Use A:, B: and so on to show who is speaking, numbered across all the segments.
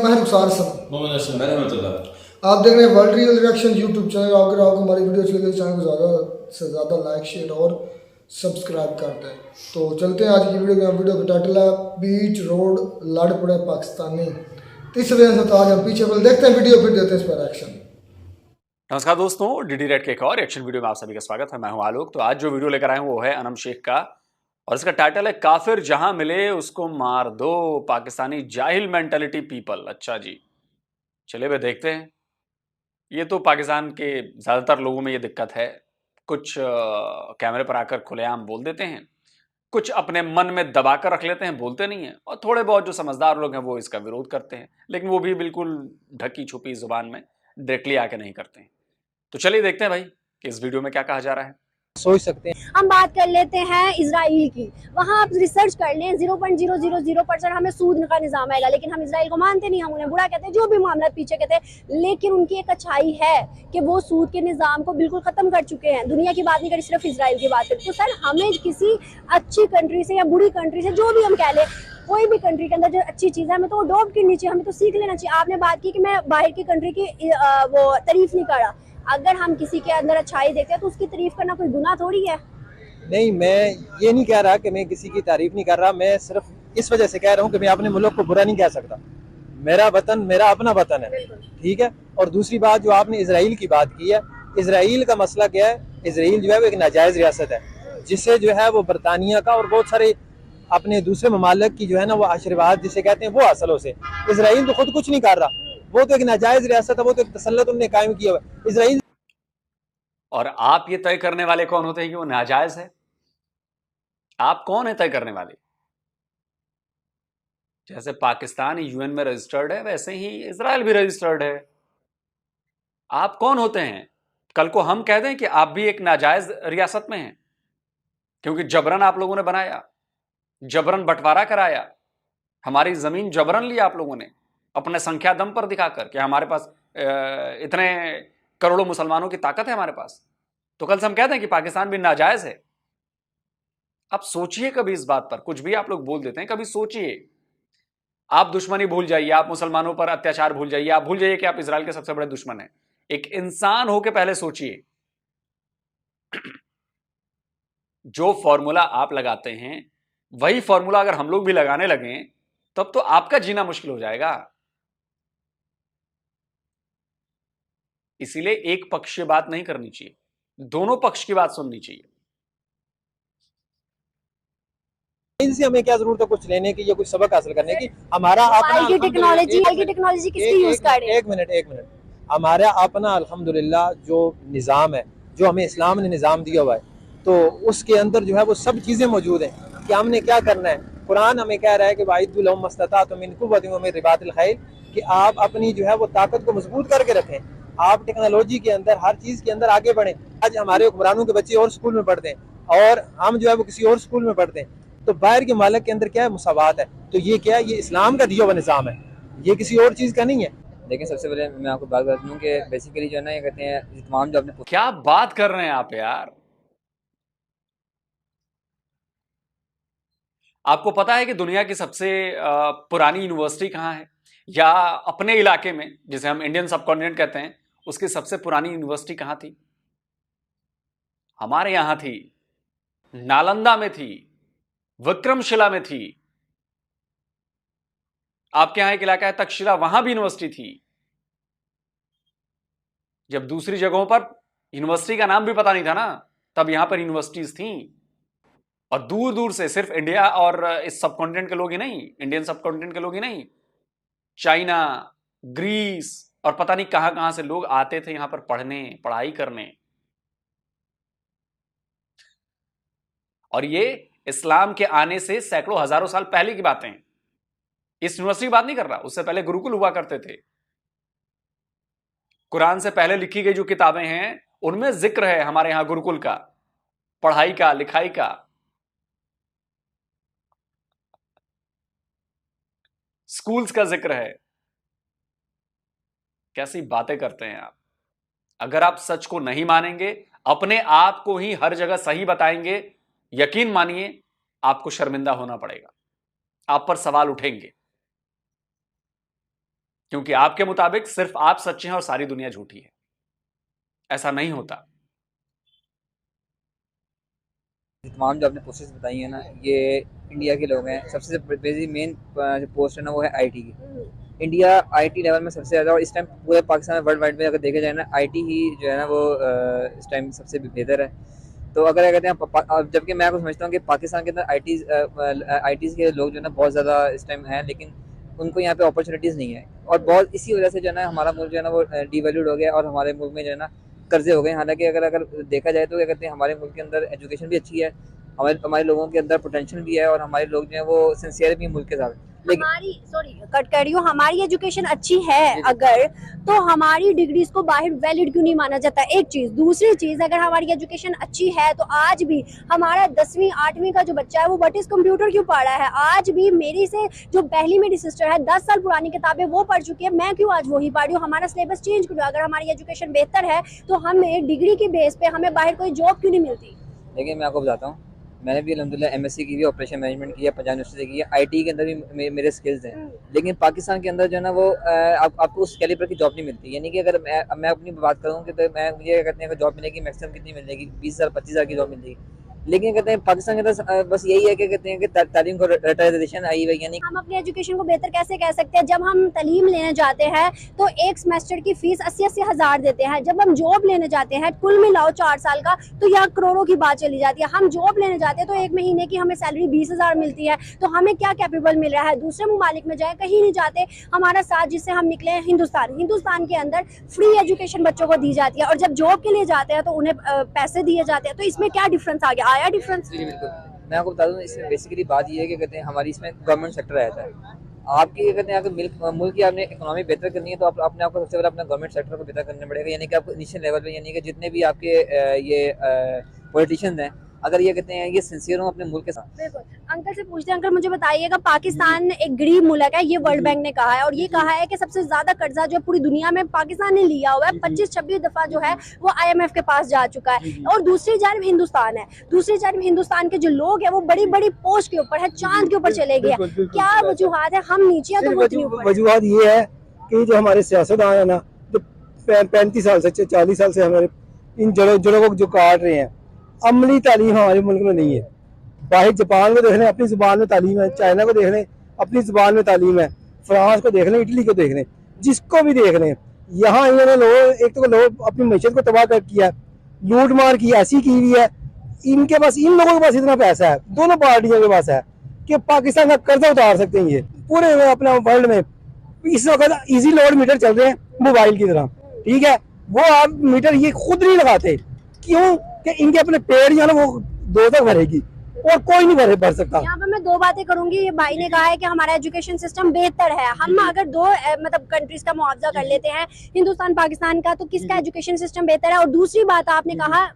A: मैं रुखसार हसन। आप देख रहे हैं world real reaction YouTube channel. अगर आपको हमारी वीडियो अच्छी लगे चैनल को ज़्यादा से ज़्यादा लाइक शेयर और सब्सक्राइब करते हैं। तो चलते हैं आज की वीडियो में। वीडियो का टाइटल है बीच रोड लड़ पड़े पाकिस्तानी। तो इस वजह से आज हम पीछे पर देखते हैं वीडियो, फिर देते हैं इस पर रिएक्शन।
B: नमस्कार दोस्तों, डीडी रेड के एक और रिएक्शन वीडियो में आप सभी का स्वागत है। मैं हूं आलोक। तो आज जो वीडियो लेकर आए हैं वो है अनम शेख का और इसका टाइटल है काफिर जहां मिले उसको मार दो, पाकिस्तानी जाहिल मेंटालिटी पीपल। अच्छा जी, चलिए वे देखते हैं। ये तो पाकिस्तान के ज्यादातर लोगों में ये दिक्कत है, कुछ कैमरे पर आकर खुलेआम बोल देते हैं, कुछ अपने मन में दबा कर रख लेते हैं, बोलते नहीं है, और थोड़े बहुत जो समझदार लोग हैं वो इसका विरोध करते हैं, लेकिन वो भी बिल्कुल ढकी छुपी जुबान में डायरेक्टली आके नहीं करते हैं। तो चलिए देखते हैं भाई कि इस वीडियो में क्या कहा जा रहा है।
C: सोच सकते हैं।
D: हम बात कर लेते हैं इजराइल की। वहाँ आप रिसर्च कर लें, 0.000% हमें सूद का निजाम आएगा, लेकिन हम इजराइल को मानते नहीं, हम उन्हें बुरा कहते हैं, जो भी मामला पीछे कहते हैं। लेकिन उनकी एक अच्छाई है कि वो सूद के निजाम को बिल्कुल खत्म कर चुके हैं। दुनिया की बात नहीं करी, सिर्फ इजराइल की बात करें। तो सर, हमें किसी अच्छी कंट्री से या बुरी कंट्री से, जो भी हम कह लें, कोई भी कंट्री के अंदर जो अच्छी चीज़ है हमें तो अडॉप्ट करनी चाहिए, हमें तो सीख लेना चाहिए। आपने बात की कि मैं बाहर की कंट्री की वो तारीफ नहीं कर रहा। अगर हम किसी के अंदर अच्छाई देखते हैं तो उसकी तारीफ करना कोई गुनाह थोड़ी है।
C: नहीं, मैं ये नहीं कह रहा कि मैं किसी की तारीफ नहीं कर रहा। मैं सिर्फ इस वजह से कह रहा हूँ कि मैं अपने मुल्क को बुरा नहीं कह सकता। मेरा वतन मेरा अपना वतन है, ठीक है। और दूसरी बात जो आपने इजराइल की बात की है, इजराइल का मसला क्या है? इजराइल जो है वो एक नाजायज रियासत है, जिसे जो है वो बरतानिया का और बहुत सारे अपने दूसरे ममालिक की जो है ना वो आशीर्वाद जिसे कहते हैं वो हासिल हो से। इजराइल तो खुद कुछ नहीं कर रहा, वो तो एक नाजायज रियासत है, वो तो एक तसल्लुत उन्होंने कायम किया हुआ है इजराइल।
B: और आप ये तय करने वाले कौन होते हैं कि वो नाजायज है? आप कौन है तय करने वाले? जैसे पाकिस्तान यूएन में रजिस्टर्ड है, वैसे ही इजराइल भी रजिस्टर्ड है। आप कौन होते हैं कल को हम कह दें कि आप भी एक नाजायज रियासत में हैं, क्योंकि जबरन आप लोगों ने बनाया, जबरन बंटवारा कराया, हमारी जमीन जबरन लिया आप लोगों ने अपने संख्या दम पर दिखाकर कि हमारे पास इतने करोड़ों मुसलमानों की ताकत है हमारे पास। तो कल से हम कहते हैं कि पाकिस्तान भी नाजायज है। आप सोचिए कभी इस बात पर। कुछ भी आप लोग बोल देते हैं, कभी सोचिए। आप दुश्मनी भूल जाइए, आप मुसलमानों पर अत्याचार भूल जाइए, आप भूल जाइए कि आप इजराइल के सबसे बड़े दुश्मन हैं। एक इंसान होकर पहले सोचिए। जो फॉर्मूला आप लगाते हैं वही फॉर्मूला अगर हम लोग भी लगाने लगे तब तो आपका जीना मुश्किल हो जाएगा। इसीलिए एक पक्षीय बात नहीं करनी चाहिए, दोनों पक्ष की बात सुननी चाहिए।
C: इनसे हमें क्या जरूरत है कुछ लेने की या कुछ सबक हासिल करने की? हमारा अपना
D: टेक्नोलॉजी किसकी यूज कर रहे हैं?
C: एक मिनट। हमारा अपना अल्हम्दुलिल्लाह जो निज़ाम है, जो हमें इस्लाम ने निज़ाम दिया हुआ है, तो उसके अंदर जो है वो सब चीज़ें मौजूद हैं कि हमने क्या करना है। कुरान हमें कह रहा है कि वाइदु लहुम मस्तताअतुम मिन कुव्वतिन व मिन रिबातिल खैल, कि आप अपनी जो है वो ताकत को मजबूत करके रखें। आप टेक्नोलॉजी के अंदर हर चीज़ के अंदर आगे बढ़ें। आज हमारे हुक्मरानों के बच्चे और स्कूल में पढ़ते हैं और हम जो है वो किसी और स्कूल में पढ़ते हैं। तो बाहर के मालिक के अंदर क्या है? मुसावात है। तो ये क्या है? ये इस्लाम का दिया हुआ निज़ाम है, ये किसी और चीज़ का नहीं है।
E: लेकिन सबसे पहले मैं आपको बात बता दूं कि बेसिकली जो है ना, ये कहते हैं ये तमाम जो अपने
B: क्या बात कर रहे हैं आप यार? आपको पता है कि दुनिया की सबसे पुरानी यूनिवर्सिटी कहां है? या अपने इलाके में, जिसे हम इंडियन सबकॉन्टिनेंट कहते हैं, उसकी सबसे पुरानी यूनिवर्सिटी कहां थी? हमारे यहां थी, नालंदा में थी, विक्रमशिला में थी। आपके यहां एक इलाका है तक्षशिला, वहां भी यूनिवर्सिटी थी। जब दूसरी जगहों पर यूनिवर्सिटी का नाम भी पता नहीं था ना, तब यहां पर यूनिवर्सिटीज थी। और दूर दूर से, सिर्फ इंडिया और इस सबकॉन्टिनेंट के लोग ही नहीं, इंडियन सबकॉन्टिनेंट के लोग ही नहीं, चाइना, ग्रीस और पता नहीं कहां कहां से लोग आते थे यहां पर पढ़ने, पढ़ाई करने। और ये इस्लाम के आने से सैकड़ों हजारों साल पहले की बातें हैं। इस यूनिवर्सिटी की बात नहीं कर रहा, उससे पहले गुरुकुल हुआ करते थे। कुरान से पहले लिखी गई जो किताबें हैं उनमें जिक्र है हमारे यहां गुरुकुल का, पढ़ाई का, लिखाई का। स्कूल्स का जिक्र है। कैसी बातें करते हैं आप? अगर आप सच को नहीं मानेंगे, अपने आप को ही हर जगह सही बताएंगे, यकीन मानिए आपको शर्मिंदा होना पड़ेगा, आप पर सवाल उठेंगे। क्योंकि आपके मुताबिक सिर्फ आप सच्चे हैं और सारी दुनिया झूठी है। ऐसा नहीं होता।
E: तमाम जो आपने पोस्टें बताई हैं ना, ये इंडिया के लोग हैं। सबसे बेसिक मेन पोस्ट है ना, वो है आईटी की। इंडिया आईटी लेवल में सबसे ज़्यादा, और इस टाइम पूरे पाकिस्तान में वर्ल्ड वाइड में अगर देखा जाए ना, आईटी ही जो है ना वो इस टाइम सबसे बेहतर है। तो अगर कहते हैं, जबकि मैं आपको समझता हूँ कि पाकिस्तान के अंदर आईटीज़ के लोग जो है ना बहुत ज़्यादा इस टाइम हैं, लेकिन उनको यहाँ पे अपॉर्चुनिटीज़ नहीं है, और बहुत इसी वजह से जो है ना हमारा मुल्क जो है ना वो डिवैल्यूड हो गया, और हमारे मुल्क में जो है ना कर्जे हो गए। हालांकि अगर देखा जाए तो क्या कहते हैं, हमारे मुल्क के अंदर एजुकेशन भी अच्छी है, हमारे लोगों के अंदर पोटेंशियल भी है, और हमारे लोग जो है वो सिंसियर भी हैं मुल्क के साथ। लेकिन
D: हमारी कट कर रही हूँ, हमारी एजुकेशन अच्छी है अगर, तो हमारी डिग्रीज को बाहर वैलिड क्यों नहीं माना जाता? एक चीज। दूसरी चीज, अगर हमारी एजुकेशन अच्छी है तो आज भी हमारा 10वीं 8वीं का जो बच्चा है वो व्हाट इज कंप्यूटर क्यों पढ़ रहा है? आज भी मेरी से जो पहली मेरी सिस्टर है 10 साल पुरानी किताबें वो पढ़ चुकी है, मैं क्यों आज वही पढ़ रही हूँ? हमारा सिलेबस चेंज क्यों? अगर हमारी एजुकेशन बेहतर है तो हमें डिग्री के बेस पे हमें बाहर कोई जॉब क्यों नहीं मिलती?
E: देखिए, मैं आपको बताता हूँ, मैंने भी अल्हम्दुलिल्लाह एमएससी की भी, ऑपरेशन मैनेजमेंट की है, पंजाब यूनिवर्सिटी से की है। आईटी के अंदर भी मेरे स्किल्स हैं, लेकिन पाकिस्तान के अंदर जो है ना वो आपको उस कैलिबर की जॉब नहीं मिलती। यानी कि अगर मैं अपनी बात करूँ कि तो मुझे कहते हैं कि जॉब मिलेगी मैक्सिमम कितनी मिलेगी, 20,000 25,000 की जॉब मिलेगी। लेकिन कहते हैं पाकिस्तान के अंदर बस यही है कि कहते हैं कि तालीम को रटाइजेशन आई हुई, यानी
D: हम अपनी एजुकेशन को बेहतर कैसे कह सकते हैं? जब हम तालीम लेने जाते हैं तो एक सेमेस्टर की फीस 80-80 हज़ार देते हैं। जब हम जॉब लेने जाते हैं, कुल मिलाओ 4 साल का, तो यहाँ करोड़ों की बात चली जाती है। हम जॉब लेने जाते हैं तो एक महीने की हमें सैलरी 20,000 मिलती है, तो हमें क्या कैपेबल मिल रहा है? दूसरे ममालिक में जाए, कहीं नहीं जाते। हमारा साथ जिससे हम निकले हैं हिंदुस्तान के अंदर फ्री एजुकेशन बच्चों को दी जाती है, और जब जॉब के लिए जाते हैं तो उन्हें पैसे दिए जाते हैं। तो इसमें क्या डिफरेंस आ गया? आया डिफरेंस?
E: मैं आपको बता दूं, इसमें बेसिकली बात ये है कि कहते हैं हमारी इसमें गवर्नमेंट सेक्टर रहता है। आपकी कहते हैं अगर मुल्क की आपने इकोनॉमी बेहतर करनी है तो आपने आपको सबसे पहले अपना गवर्नमेंट सेक्टर को बेहतर करना पड़ेगा। यानी कि आपको इनिशियल लेवल पे, यानी कि जितने भी आपके ये पॉलिटिशियंस हैं, अगर ये कहते हैं ये सिंसियर हों अपने मुल्क के साथ।
D: बिल्कुल। अंकल से पूछते हैं, अंकल मुझे बताइएगा, पाकिस्तान एक गरीब मुल्क है, ये वर्ल्ड बैंक ने कहा है, और ये कहा है कि सबसे ज्यादा कर्जा जो पूरी दुनिया में पाकिस्तान ने लिया हुआ है, 25-26 दफा जो है वो IMF के पास जा चुका है। और दूसरी जानब हिंदुस्तान है, दूसरी जानब हिंदुस्तान के जो लोग हैं वो बड़ी बड़ी पोस्ट के ऊपर है, चांद के ऊपर चले गए। क्या वजूहात है? हम नीचे हैं तो वो इतनी ऊपर है।
F: वजूहात ये है कि जो हमारे सियासतदान है ना, जो 35 साल से 40 साल से हमारे इन जड़ों को जो काट रहे हैं, अमली तालीम हमारे मुल्क में नहीं है। बाहर जापान को देख लें, अपनी ज़ुबान में तालीम है, चाइना को देख लें, अपनी ज़ुबान में तालीम है, फ्रांस को देख लें, इटली को देख लें, जिसको भी देख लें, यहाँ इन्होंने लोग एक तो लोग अपनी मैशत को तबाह कर किया, लूट मार की ऐसी की हुई है। इनके पास, इन लोगों के पास इतना पैसा है, दोनों पार्टियों के पास है कि पाकिस्तान का कर्जा उतार सकते हैं। ये पूरे अपना वर्ल्ड में इस वक्त इजी लोड मीटर चल रहे हैं मोबाइल की तरह, ठीक है? वो आप मीटर ये खुद नहीं लगाते, क्यों? कि इनके अपने पेड़ जो है ना वो 2 तक भरेगी और कोई नहीं भर सकता।
D: यहाँ पर मैं 2 बातें करूंगी। ये भाई ने कहा है कि हमारा एजुकेशन सिस्टम बेहतर है। हम अगर 2 मतलब कंट्रीज का मुआवजा कर लेते हैं, हिंदुस्तान पाकिस्तान का, तो किसका एजुकेशन सिस्टम बेहतर है? और दूसरी बात आपने कहा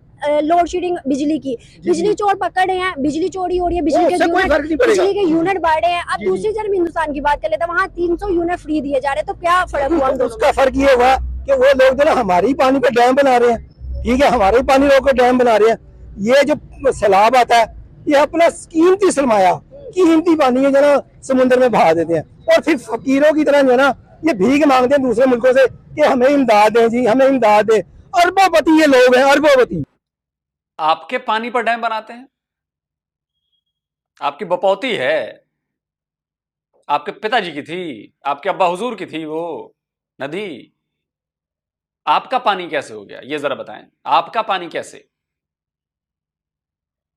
D: लोड शेडिंग बिजली की, बिजली चोर पकड़ रहे हैं, बिजली चोरी हो रही है, बिजली के यूनिट बढ़ रहे हैं। अब दूसरी तरफ हिंदुस्तान की बात कर लेते हैं, वहाँ 300 यूनिट फ्री दिए जा रहे हैं, तो क्या फर्क हुआ?
F: उसका फर्क ये हुआ कि वो लोग जो ना हमारे ही पानी पे डैम बना रहे हैं, ठीक है, हमारे ही पानी रोक कर डैम बना रहे हैं। ये जो सैलाब आता है, ये अपना कीमती सरमाया, कीमती पानी है जो ना समुद्र में बहा देते हैं, और फिर फकीरों की तरह जो है ना ये भीख मांगते हैं दूसरे मुल्कों से कि हमें इमदाद दें जी, हमें इमदाद दें। अरबोपति ये लोग हैं, अरबोपति।
B: आपके पानी पर डैम बनाते हैं? आपकी बपौती है, आपके पिताजी की थी, आपके अब्बा हुजूर की थी वो नदी। आपका पानी कैसे हो गया ये जरा बताएं। आपका पानी कैसे?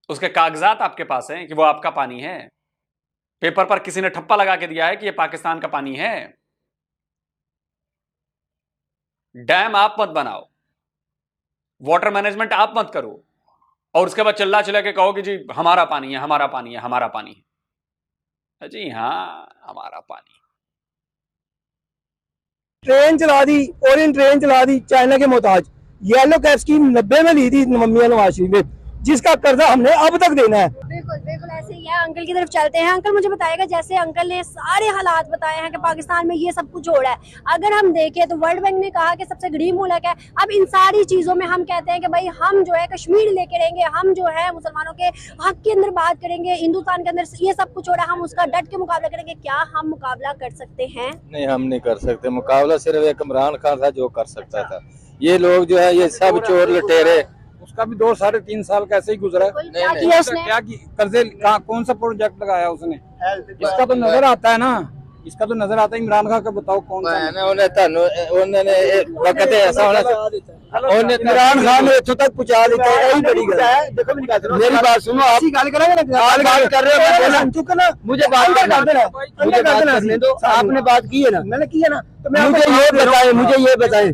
B: उसके कागजात आपके पास हैं कि वो आपका पानी है? पेपर पर किसी ने ठप्पा लगा के दिया है कि ये पाकिस्तान का पानी है? डैम आप मत बनाओ, वाटर मैनेजमेंट आप मत करो, और उसके बाद चिल्ला चिल्ला के कहो कि जी हमारा पानी है, हमारा पानी है, हमारा पानी है। जी हाँ, हमारा पानी।
F: ट्रेन चला दी, ओरियन ट्रेन चला दी चाइना के मोहताज। येलो कैब स्कीम 90 में ली थी मम्मी नवाज शरीफ ने, जिसका कर्जा हमने अब तक देना है।
D: बिल्कुल बिल्कुल ऐसे ही ठीक है, अंकल की तरफ चलते हैं। अंकल मुझे बताएगा, जैसे अंकल ने सारे हालात बताए हैं कि पाकिस्तान में ये सब कुछ हो रहा है, अगर हम देखें तो वर्ल्ड बैंक ने कहा कि सबसे गरीब मुल्क है। अब इन सारी चीजों में हम कहते हैं कि भाई हम जो है कश्मीर लेके रहेंगे, हम जो है मुसलमानों के हक के अंदर बात करेंगे, हिंदुस्तान के अंदर ये सब कुछ हो रहा है, हम उसका डट के मुकाबला करेंगे। क्या हम मुकाबला कर सकते हैं?
G: नहीं, हम नहीं कर सकते मुकाबला। सिर्फ एक इमरान खान था जो कर सकता था। ये लोग जो है ये सब चोर लुटेरे।
F: उसका भी 2 साढ़े 3 साल कैसे ही गुजरा।
D: क्या किया उसने?
F: क्या कर्जे कौन सा प्रोजेक्ट लगाया उसने? इसका तो नजर आता है ना, इसका तो नजर आता है। इमरान खान का बताओ कौन सा?
G: उन्होंने वक्त ऐसा होना
F: इमरान खान ने इत्थों तक पहुंचा देता है, यही बड़ी गल है। देखो मेरी बात सुनो, आप गल करेंगे ना, बात कर रहे हो चुप ना, मुझे बात करने दो। आपने बात की है ना, मैंने की है ना, तो मुझे ये बताएं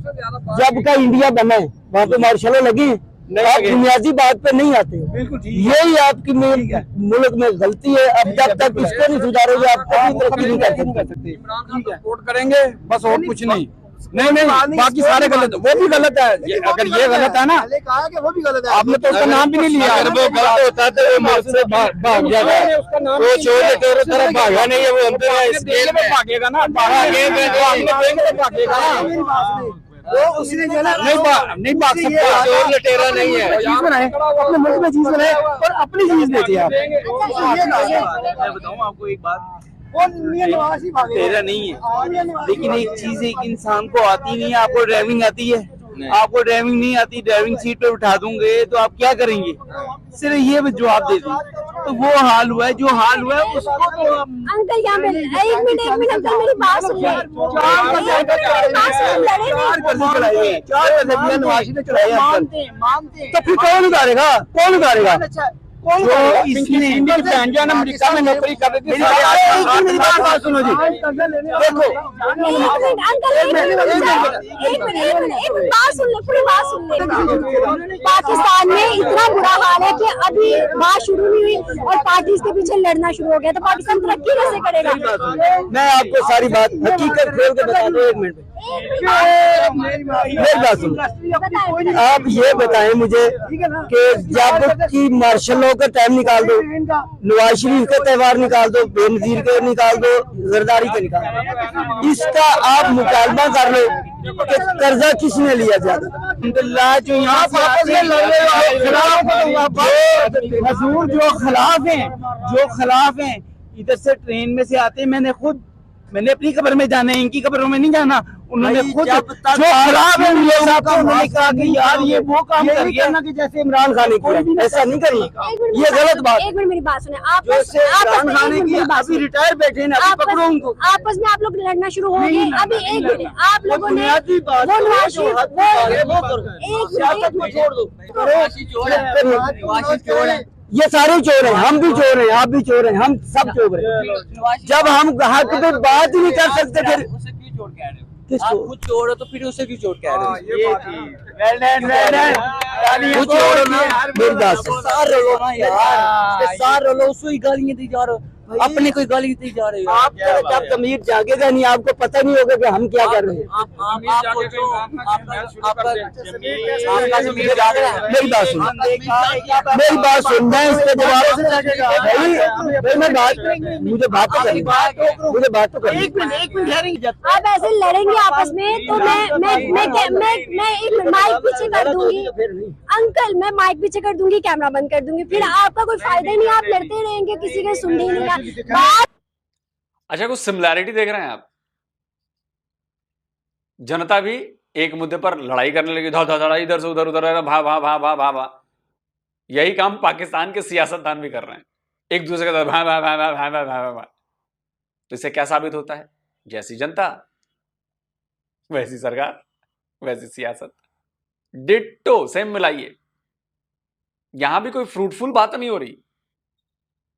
F: जब का इंडिया बना है वहाँ पे मार्शलों लगी, आप बुनियादी बात पे नहीं आते हो। यही आपकी मुल्क में गलती है। अब जब तक इसको नहीं सुधारोगे आप कभी तरक्की नहीं कर सकते। इमरान खान को सपोर्ट करेंगे बस, और कुछ नहीं। नहीं, बाकी सारे गलत, वो भी गलत है। अगर ये गलत है ना, कहा कि वो भी गलत है, आपने तो उसका नाम भी नहीं लिया।
G: अगर वो गलत होता तो वो मुल्क से भाग जाता। वो चोर तेरे तरफ भागा नहीं है, वो अंदर
F: भागेगा ना, भागेगा। वो उसने जो है ना नहीं भाग सकता,
G: चोर लुटेरा नहीं है।
F: चीज बनाए अपने मुल्क में, चीज बनाए और अपनी चीज बेचे आप।
H: मैं बताऊं आपको एक बात, तेरा नहीं है, लेकिन एक चीज एक इंसान को आती नहीं है। आपको ड्राइविंग आती है? आपको ड्राइविंग नहीं आती, ड्राइविंग सीट पे उठा दूंगे तो आप क्या करेंगे? सिर्फ ये जवाब दे दी। तो वो हाल हुआ है, जो हाल हुआ है उसको तो
D: अंकल यहाँ पे एक मिनट अंकल मेरी बात सुन ले।
F: तो फिर कौन उतारेगा? कौन उतारेगा? जो इसने अमेरिका में नौकरी कर रही थी। मेरी बात सुनो जी, देखो
D: एक बात सुन ले, पूरी बात सुन ले। पाकिस्तान में इतना बुरा हाल है कि अभी बात शुरू नहीं हुई और पार्टी के पीछे लड़ना शुरू हो गया, तो पाकिस्तान तरक्की कैसे करेगा?
F: मैं आपको सारी बात हकीकत खोल के बता दूं, 1 मिनट में। मेरी बात सुनो, आप ये बताएं मुझे कि जब की मार्शल लॉ का टाइम निकाल दो, नवाज शरीफ का त्यौहार निकाल दो, बेनजीर का निकाल दो, जरदारी का निकाल दो, इसका आप मुकाबला कर लो कि कर्जा किसने लिया ज्यादा। जो यहाँ जो खिलाफ हैं इधर से ट्रेन में से आते, मैंने अपनी खबर में जाना है, इनकी खबरों में नहीं जाना। उन्होंने खुद जो खराब है उन्होंने कहा कि यार ये वो काम कर गया ना कि जैसे इमरान खान ने किया, ऐसा नहीं करिए, ये गलत बात।
D: एक मिनट मेरी बात सुने,
F: इमरान खान ने किया, अभी रिटायर बैठे हैं, अभी पकड़ो उनको।
D: आपस में आप लोग लड़ना शुरू हो गए। अभी एक मिनट, आप लोगों ने वो नवाज शरीफ
F: चोर है, ये सारे चोर हैं, हम भी चोर हैं, आप भी चोर हैं, हम सब चोर हैं। जब हम हक पे बात ही नहीं कर सकते फिर
H: चोर कह रहे हो?
F: किसको?
H: आप खुद चोर हो तो फिर उसे क्यों चोर कह रहे हो?
F: मेरी बात
H: सार रलो ना यार, सार रलो, उसको ही गालियां दी जा रहे हो, अपने कोई गाली दी जा रही हो।
F: आप जब तमीर जागेगा नहीं, आपको पता नहीं होगा कि हम क्या कर रहे हैं। मेरी बात सुन, मेरी बात सुन, मैं इसका जवाब मुझे बात तो करनी, मुझे बात तो करनी।
D: आप ऐसे लड़ेंगे आपस में तो मैं एक माइक पीछे कर दूंगी अंकल, मैं माइक पीछे कर दूंगी, कैमरा बंद कर दूंगी, फिर आपका कोई फायदा नहीं, आप लड़ते रहेंगे, किसी के सुनने ही नहीं।
B: अच्छा, कुछ सिमिलैरिटी देख रहे हैं आप? जनता भी एक मुद्दे पर लड़ाई करने लगी, धड़ा इधर से उधर, उधर भा भा भा भा भा भा। यही काम पाकिस्तान के सियासतदान भी कर रहे हैं, एक दूसरे के साथ भा भा भा भा भा भा भा भा। तो इससे क्या साबित होता है? जैसी जनता वैसी सरकार, वैसी सियासत, डिट्टो सेम मिलाइए। यहां भी कोई फ्रूटफुल बात नहीं हो रही,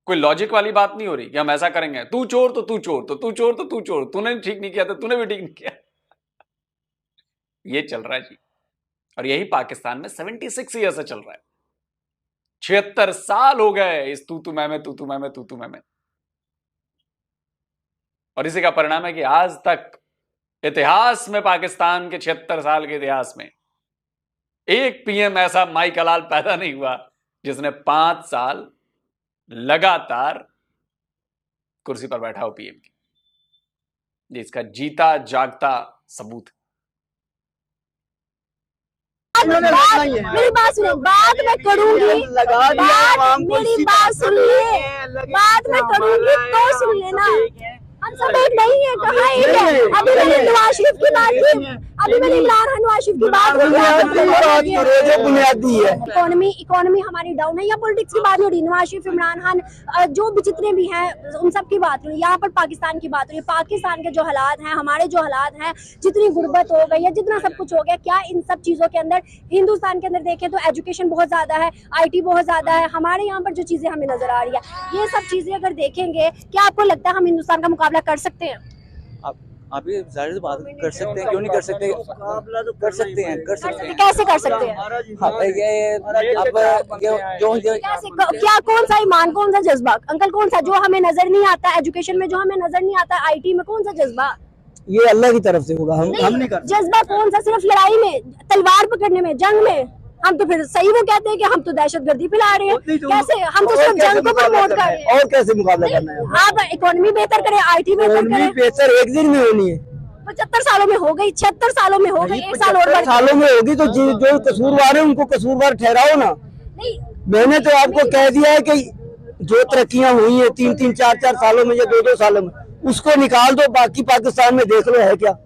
B: कोई लॉजिक वाली बात नहीं हो रही कि हम ऐसा करेंगे, तू चोर तो तू चोर, तो तू चोर तो तू चोर, तूने ठीक नहीं किया तो तूने भी ठीक नहीं किया। ये चल रहा है जी, और यही पाकिस्तान में 76 ईयर से चल रहा है। 76 साल हो गए इस तू मैं में, तू मैं में, तू मैं में। और इसी का परिणाम है कि आज तक इतिहास में, पाकिस्तान के 76 साल के इतिहास में, एक पीएम ऐसा माई कलाल पैदा नहीं हुआ जिसने 5 साल लगातार कुर्सी पर बैठा हो पीएम की। ये इसका जीता जागता सबूत है।
D: मेरी बात सुनो, बात मैं करूंगी, मेरी बात सुनिए, बात मैं करूंगी तो सुन लेना। हम सब एक नहीं है, कहाँ एक है? अभी मैंने नवाज शरीफ की बात की, अभी मैंने इमरान खान नवाज शरीफ की बात की।
F: बुनियादी है।
D: इकोनॉमी हमारी डाउन है, या पॉलिटिक्स की बात हो रही, नवाज शरीफ, इमरान खान, जो भी जितने भी हैं उन सब की बात हो रही है। यहाँ पर पाकिस्तान की बात हो रही है, पाकिस्तान के जो हालात हैं, हमारे जो हालात हैं, जितनी गुर्बत हो गई है, जितना सब कुछ हो गया, क्या इन सब चीजों के अंदर, हिंदुस्तान के अंदर देखें तो एजुकेशन बहुत ज्यादा है, IT बहुत ज्यादा है, हमारे यहाँ पर जो चीजें हमें नजर आ रही है, ये सब चीजें अगर देखेंगे, क्या आपको लगता है हम हिंदुस्तान का मुकाबला कर सकते हैं?
H: आप ये जाहिर सी बात कर सकते हैं, क्यों नहीं कर सकते? कर सकते हैं, कर सकते हैं।
D: कैसे कर सकते हैं?
H: हाँ, ये अब जो
D: कैसे, क्या, कौन सा ईमान, कौन सा जज्बा अंकल, कौन सा जो हमें नजर नहीं आता एजुकेशन में, जो हमें नजर नहीं आता IT में, कौन सा जज्बा?
F: ये अल्लाह की तरफ से होगा, हम नहीं कर।
D: जज्बा कौन सा? सिर्फ लड़ाई में, तलवार पकड़ने में, जंग में? हम तो फिर सही वो कहते हैं कि हम तो दहशतगर्दी फैला रहे हैं। कैसे? हम तो सिर्फ जंग को प्रमोट कर रहे हैं।
F: और कैसे मुकाबला करना है?
D: आप इकोनॉमी बेहतर करें, IT बेहतर करें।
F: बेहतर एक दिन में होनी है,
D: 75 सालों में हो गई, 76 सालों में हो गई, 1 साल और बढ़
F: सालों में होगी। तो जो कसूरवार है उनको कसूरवार ठहराओ ना।
D: नहीं,
F: मैंने तो आपको कह दिया है कि जो तरक्कियां हुई है 3-3, 4-4 सालों में या 2-2 सालों में, उसको निकाल दो, बाकी पाकिस्तान में देख लो है क्या।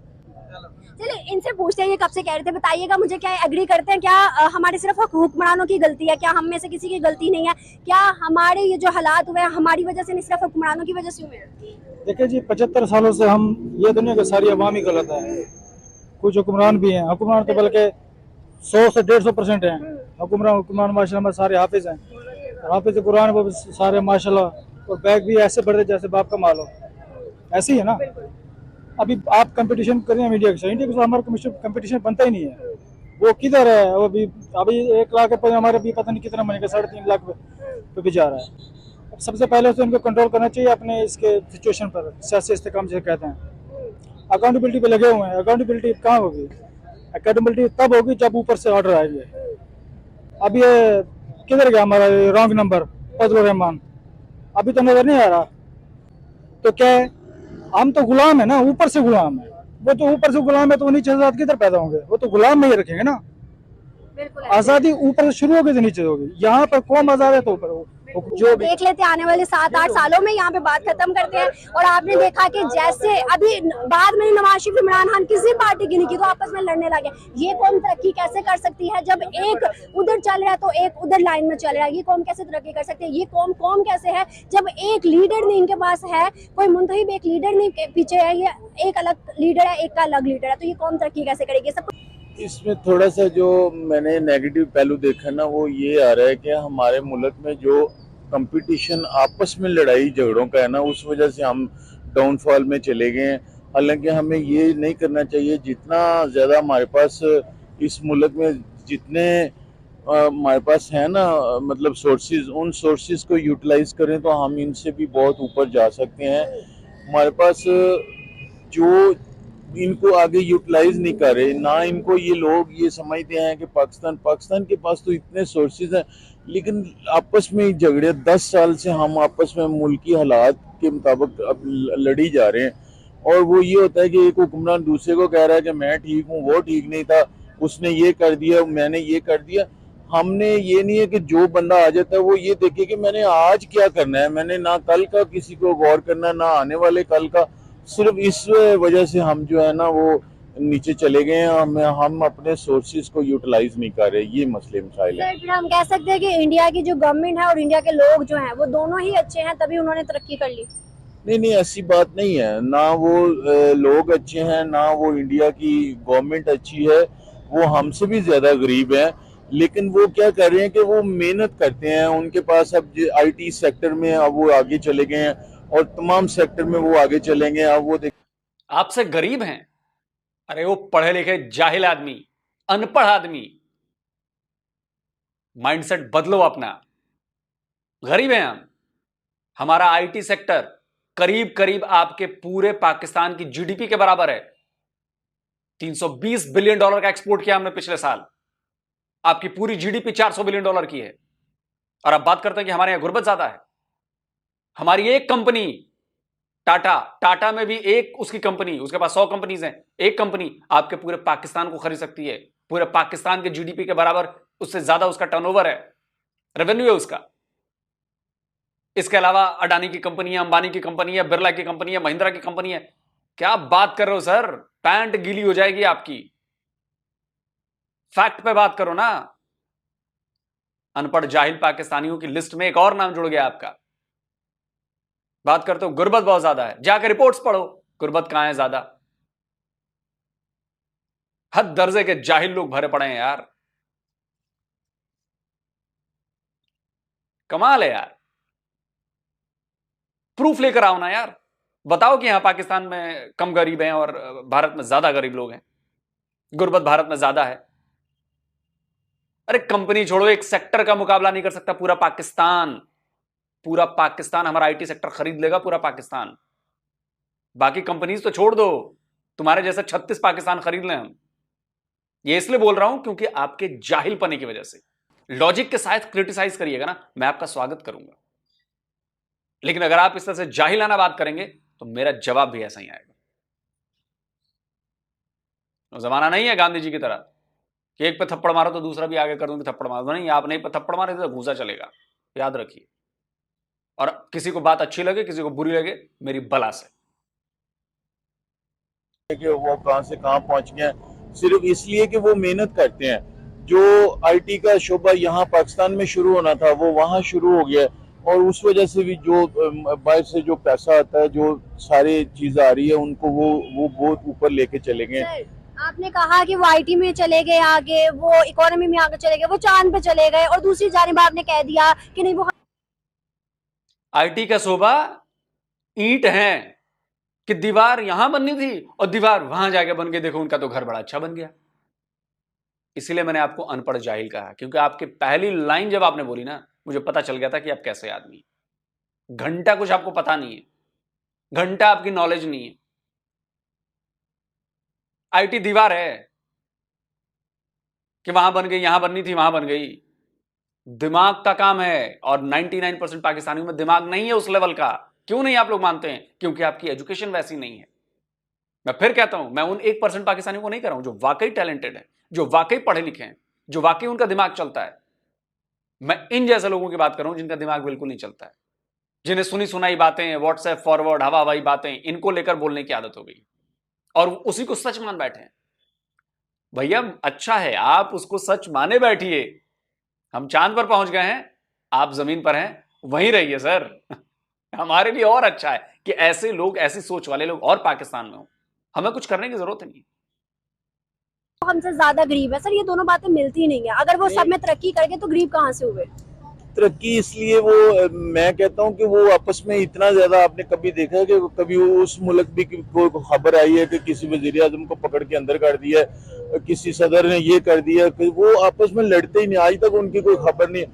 D: चलिए इनसे पूछते हैं, ये कब से कह रहे थे, बताइएगा मुझे, क्या एग्री करते हैं, क्या हमारे सिर्फ हुक्मरानों की गलती है? क्या हम में से किसी की गलती नहीं है? क्या हमारे ये जो हालात हुए हैं हमारी वजह से नहीं, सिर्फ हुक्मरानों की वजह से हुए हैं?
F: देखिए जी, 75 सालों से हम, ये दुनिया की सारी अवाम ही गलत है। कुछ हुक्मरान भी हैं, हुक्मरान तो बल्कि 100 से 150% हैं। हुक्मरान माशाल्लाह सारे हाफिज हैं, हाफिज कुरान वो सारे माशाल्लाह, और बैग भी ऐसे बढ़ते जैसे बाप का माल हो, ऐसे ही है ना। अभी आप कंपटीशन करें मीडिया के साथ, इंडिया के साथ हमारा कंपटीशन बनता ही नहीं है। वो किधर है? वो भी अभी 1 लाख पे हमारे भी पता नहीं कितना महीने का 3.5 लाख पे भी जा रहा है। सबसे पहले तो इनको कंट्रोल करना चाहिए अपने इसके सिचुएशन पर, सियासी इस्तेकाम जिसे कहते हैं। अकाउंटेबिलिटी पे लगे हुए हैं, अकाउंटेबिलिटी कहाँ होगी? अकाउंटेबिलिटी तब होगी जब ऊपर से ऑर्डर आएंगे। अब ये किधर गया हमारा रॉन्ग नंबर फजलुर रहमान? अभी तो नजर नहीं आ रहा। तो क्या है, हम तो गुलाम है ना, ऊपर से गुलाम है। वो तो ऊपर से गुलाम है तो नीचे आजाद किधर पैदा होंगे? वो तो गुलाम में ही रखेंगे ना। आजादी ऊपर से शुरू होगी तो नीचे होगी। यहाँ पर कौम आजाद है तो ऊपर हो।
D: जो देख लेते आने वाले 7-8 सालों में, यहाँ पे बात खत्म करते हैं। और आपने देखा कि जैसे अभी बाद में नवाज शरीफ, इमरान खान किसी पार्टी की नहीं की, तो आपस में लड़ने लगे। ये कौम तरक्की कैसे कर सकती है जब एक उधर चल रहा है तो एक उधर लाइन में चल रहा है? ये कौम कैसे तरक्की कर सकती है? ये कौम कैसे है जब एक लीडर नहीं इनके पास है, कोई मुंतहिब एक लीडर नहीं पीछे है, ये एक अलग लीडर है, एक का अलग लीडर है, तो ये कौम तरक्की कैसे करेगी? सब
I: इसमें थोड़ा सा जो मैंने नेगेटिव पहलू देखा ना, वो ये आ रहा है कि हमारे मुल्क में जो कंपटीशन आपस में लड़ाई झगड़ों का है ना, उस वजह से हम डाउनफॉल में चले गए हैं। हालांकि हमें ये नहीं करना चाहिए। जितना ज़्यादा हमारे पास इस मुल्क में जितने हमारे पास है ना, मतलब सोर्सेज, उन सोर्सेज को यूटिलाइज करें तो हम इनसे भी बहुत ऊपर जा सकते हैं। हमारे पास जो इनको आगे यूटिलाइज नहीं कर रहे ना, इनको ये लोग ये समझते हैं कि पाकिस्तान के पास तो इतने सोर्सेज हैं, लेकिन आपस में झगड़े 10 साल से हम आपस में मुल्की हालात के मुताबिक अब लड़ी जा रहे हैं। और वो ये होता है कि एक हुक्मरान दूसरे को कह रहा है कि मैं ठीक हूँ, वो ठीक नहीं था, उसने ये कर दिया, मैंने ये कर दिया। हमने ये नहीं है कि जो बंदा आ जाता है वो ये देखे कि मैंने आज क्या करना है, मैंने ना कल का किसी को गौर करना, ना आने वाले कल का। सिर्फ इस वजह से हम जो है ना वो नीचे चले गए हैं। हम अपने सोर्सेज को यूटिलाइज नहीं कर रहे, ये मसले मसाइल है।
D: फिर हम कह सकते हैं कि इंडिया की जो गवर्नमेंट है और इंडिया के लोग जो हैं वो दोनों ही अच्छे हैं, तभी उन्होंने तरक्की कर ली।
I: नहीं, ऐसी बात नहीं है। ना वो लोग अच्छे हैं, ना वो इंडिया की गवर्नमेंट अच्छी है। वो हमसे भी ज्यादा गरीब है, लेकिन वो क्या कर रहे हैं कि वो मेहनत करते हैं। उनके पास अब IT सेक्टर में अब वो आगे चले गए हैं और तमाम सेक्टर में वो आगे चलेंगे। अब वो
B: आपसे गरीब हैं? अरे वो पढ़े लिखे जाहिल आदमी, अनपढ़ आदमी, माइंडसेट बदलो अपना। गरीब हैं हम। हमारा IT सेक्टर करीब करीब आपके पूरे पाकिस्तान की GDP के बराबर है। $320 बिलियन का एक्सपोर्ट किया हमने पिछले साल। आपकी पूरी GDP $400 बिलियन की है। और अब बात करते हैं कि हमारे यहां गुर्बत ज्यादा है। हमारी एक कंपनी टाटा में भी एक उसकी कंपनी, उसके पास 100 कंपनीज हैं, एक कंपनी आपके पूरे पाकिस्तान को खरीद सकती है। पूरे पाकिस्तान के जीडीपी के बराबर, उससे ज्यादा उसका टर्नओवर है, रेवेन्यू है उसका। इसके अलावा अडानी की कंपनी है, अंबानी की कंपनी है, बिरला की कंपनी है, महिंद्रा की कंपनी है। क्या बात कर रहे हो सर, पैंट गीली हो जाएगी आपकी। फैक्ट पे बात करो ना। अनपढ़ जाहिल पाकिस्तानियों की लिस्ट में एक और नाम जुड़ गया आपका। बात करते हो गुर्बत बहुत ज्यादा है, जाकर रिपोर्ट्स पढ़ो, गुर्बत कहां है ज्यादा। हद दर्जे के जाहिल लोग भरे पड़े हैं यार, कमाल है यार। प्रूफ लेकर आओ ना यार, बताओ कि यहां पाकिस्तान में कम गरीब हैं और भारत में ज्यादा गरीब लोग हैं, गुर्बत भारत में ज्यादा है। अरे कंपनी छोड़ो, एक सेक्टर का मुकाबला नहीं कर सकता पूरा पाकिस्तान। पूरा पाकिस्तान हमारा आईटी सेक्टर खरीद लेगा, पूरा पाकिस्तान। बाकी कंपनीज तो छोड़ दो, तुम्हारे जैसे 36 पाकिस्तान खरीद लें हम। ये इसलिए बोल रहा हूं क्योंकि आपके जाहिल पने की वजह से। लॉजिक के साथ क्रिटिसाइज करिएगा ना, मैं आपका स्वागत करूंगा, लेकिन अगर आप इस तरह से जाहिलाना बात करेंगे तो मेरा जवाब भी ऐसा ही आएगा। जमाना नहीं है गांधी जी की तरह कि एक पे थप्पड़ मारो तो दूसरा भी आगे कर दूंगी थप्पड़ मारो। नहीं, आप नहीं पे थप्पड़ मारे तो घूसा चलेगा, याद रखिए। और किसी को बात अच्छी लगे, किसी को बुरी लगे, मेरी बला से।
I: कि वो कहां से कहां पहुंच गए सिर्फ इसलिए कि वो मेहनत करते हैं। जो आईटी का शोबा यहाँ पाकिस्तान में शुरू होना था वो वहाँ शुरू हो गया, और उस वजह से भी जो बाहर से जो पैसा आता है, जो सारी चीज आ रही है, उनको वो बहुत ऊपर लेके चले गए।
D: आपने कहा कि वो आईटी में चले गए आगे, वो इकोनॉमी में आगे चले गए, वो चांद पे चले गए, और दूसरी जानिब आपने कह दिया कि नहीं वो
B: आईटी का शोबा ईंट है कि दीवार यहां बननी थी और दीवार वहां जाके बन गई, देखो उनका तो घर बड़ा अच्छा बन गया। इसीलिए मैंने आपको अनपढ़ जाहिल कहा, क्योंकि आपकी पहली लाइन जब आपने बोली ना, मुझे पता चल गया था कि आप कैसे आदमी। घंटा कुछ आपको पता नहीं है, घंटा आपकी नॉलेज नहीं है। आईटी दीवार है कि वहां बन गई, यहां बननी थी वहां बन गई। दिमाग का काम है, और 99% पाकिस्तानियों में दिमाग नहीं है उस लेवल का। क्यों नहीं आप लोग मानते हैं? क्योंकि आपकी एजुकेशन वैसी नहीं है। मैं फिर कहता हूं, मैं उन 1% पाकिस्तानियों को नहीं कर रहा हूं जो वाकई टैलेंटेड है, जो वाकई पढ़े लिखे हैं, जो वाकई उनका दिमाग चलता है। मैं इन जैसे लोगों की बात कर रहा हूं जिनका दिमाग बिल्कुल नहीं चलता है, जिन्हें सुनी सुनाई बातें, व्हाट्सएप फॉरवर्ड, हवा हवाई बातें, इनको लेकर बोलने की आदत हो गई और उसी को सच मान बैठे हैं। भैया अच्छा है, आप उसको सच माने बैठिए। हम चांद पर पहुंच गए हैं, आप जमीन पर हैं, वहीं रहिए सर। हमारे लिए और अच्छा है कि ऐसे लोग, ऐसी सोच वाले लोग और पाकिस्तान में हो। हमें कुछ करने की जरूरत नहीं।
D: हमसे ज्यादा गरीब है सर, ये दोनों बातें मिलती नहीं है। अगर वो सब में तरक्की करके तो गरीब कहाँ से हुए?
I: तरक्की इसलिए वो, मैं कहता हूँ कि वो आपस में इतना ज्यादा, आपने कभी देखा है कि कभी उस मुल्क भी कोई खबर आई है कि किसी वजीर आजम को पकड़ के अंदर कर दिया, किसी सदर ने ये कर दिया, वो आपस में लड़ते ही नहीं, आज तक उनकी कोई खबर नहीं।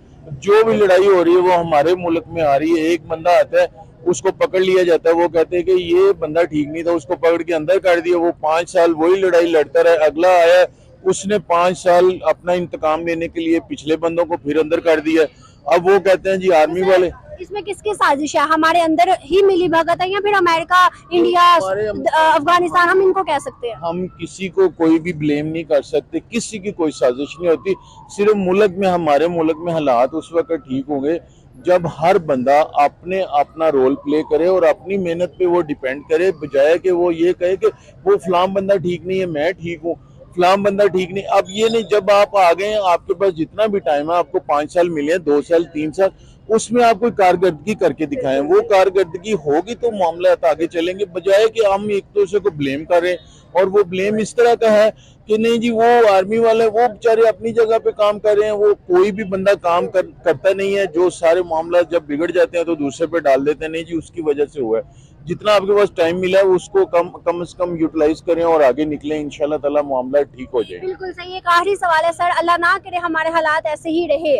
I: जो भी लड़ाई हो रही है वो हमारे मुल्क में आ रही है। एक बंदा आता है, उसको पकड़ लिया जाता है, वो कहते हैं कि ये बंदा ठीक नहीं था, उसको पकड़ के अंदर कर दिया। वो 5 साल वही लड़ाई लड़ता रहा। अगला आया, उसने 5 साल अपना इंतकाम लेने के लिए पिछले बंदों को फिर अंदर कर दिया। अब वो कहते हैं जी आर्मी वाले।
D: इसमें किसकी साजिश है? हमारे अंदर ही मिली भगत है या फिर अमेरिका, इंडिया, अफगानिस्तान, हम इनको कह सकते हैं?
I: हम किसी को कोई भी ब्लेम नहीं कर सकते, किसी की कोई साजिश नहीं होती। सिर्फ मुल्क में, हमारे मुल्क में हालात उस वक्त ठीक होंगे जब हर बंदा अपने अपना रोल प्ले करे और अपनी मेहनत पे वो डिपेंड करे, बजाय कि वो ये कहे कि वो फलां बंदा ठीक नहीं है, मैं ठीक हूँ, फलां बंदा ठीक नहीं। अब ये नहीं, जब आप आ गए, आपके पास जितना भी टाइम है, आपको 5 साल मिले, 2 साल, 3 साल, उसमें आप कोई कारकर्दगी करके दिखाएं। वो कारकर्दगी होगी तो मामला आगे चलेंगे, बजाय कि हम एक दूसरे को ब्लेम करें। और वो ब्लेम इस तरह का है कि नहीं जी वो आर्मी वाले, वो बेचारे अपनी जगह पे काम कर रहे हैं, वो कोई भी बंदा काम करता नहीं है। जो सारे मामला जब बिगड़ जाते हैं तो दूसरे पे डाल देते हैं, नहीं जी उसकी वजह से हुआ है। जितना आपके पास टाइम मिला है उसको कम से कम यूटिलाइज करें और आगे निकलें, इंशाल्लाह ताला मामला ठीक हो जाएगा।
D: बिल्कुल सही। एक आखिरी सवाल है सर, अल्लाह ना करे हमारे हालात ऐसे ही रहे